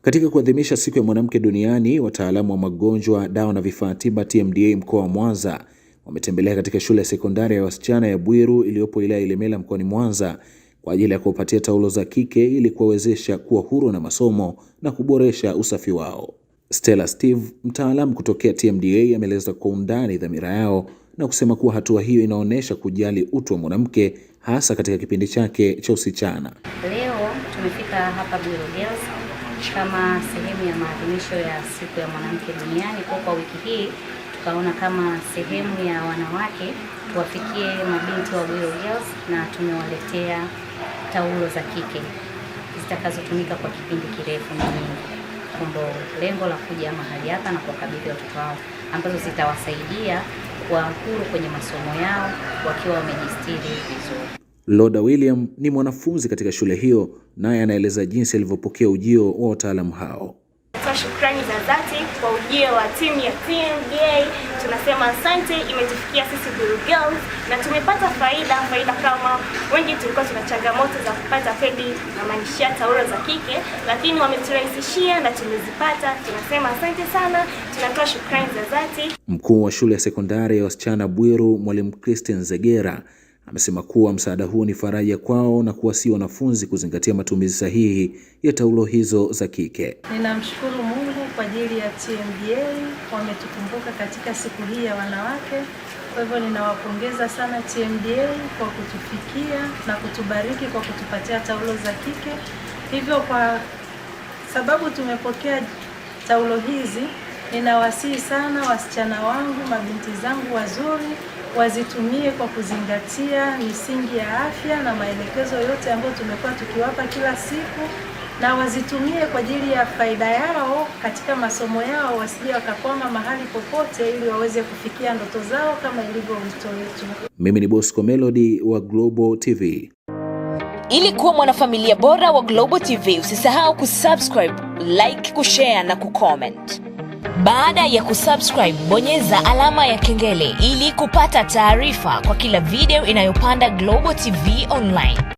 Katika kuadhimisha siku ya mwanamke duniani, wataalamu wa magonjwa, dawa na vifaa tiba TMDA mkoa wa Mwanza wametembelea katika shule ya sekondari ya wasichana ya Bwiru iliyopo wilaya Ilemela mkoani Mwanza kwa ajili ya kuwapatia taulo za kike ili kuwawezesha kuwa huru na masomo na kuboresha usafi wao. Stella Steve, mtaalamu kutokea TMDA, ameeleza kwa undani dhamira yao na kusema kuwa hatua hiyo inaonyesha kujali utu wa mwanamke hasa katika kipindi chake cha usichana. Leo tumefika hapa Bwiru Girls kama sehemu ya maadhimisho ya siku ya mwanamke duniani. Kwa wiki hii tukaona kama sehemu ya wanawake tuwafikie mabinti wa Bwiru Girls, na tumewaletea taulo za kike zitakazotumika kwa kipindi kirefu na nyingi. Ndio lengo la kuja mahali hapa na kuwakabidhi watoto wao, ambazo zitawasaidia kuwa huru kwenye masomo yao wakiwa wamejistiri vizuri. Loda William ni mwanafunzi katika shule hiyo, naye anaeleza jinsi alivyopokea ujio wa wataalamu hao. Shukrani za dhati kwa ujio wa timu ya TMDA. Tunasema asante, imetufikia sisi Bwiru Girls na tumepata faida kama wengi tulikuwa tuna changamoto za kupata pedi na manishia taulo za kike, lakini wameturahisishia na tumezipata. Tunasema asante sana, tunatoa shukrani za dhati. Mkuu wa shule ya sekondari ya wasichana Bwiru, Mwalimu Christine Zegera, amesema kuwa msaada huu ni faraja kwao na kuwasihi wanafunzi kuzingatia matumizi sahihi ya taulo hizo za kike. Ninamshukuru Mungu kwa ajili ya TMDA, wametukumbuka katika siku hii ya wanawake. Kwa hivyo ninawapongeza sana TMDA kwa kutufikia na kutubariki kwa kutupatia taulo za kike. Hivyo kwa sababu tumepokea taulo hizi, ninawasihi sana wasichana wangu, mabinti zangu wazuri, wazitumie kwa kuzingatia misingi ya afya na maelekezo yote ambayo tumekuwa tukiwapa kila siku, na wazitumie kwa ajili ya faida yao katika masomo yao, wasije wakakwama mahali popote, ili waweze kufikia ndoto zao kama ilivyo wito wetu. Mimi ni Bosco Melody wa Global TV. Ili kuwa mwanafamilia bora wa Global TV, usisahau kusubscribe, like, kushare na kucomment. Baada ya kusubscribe, bonyeza alama ya kengele ili kupata taarifa kwa kila video inayopanda Global TV Online.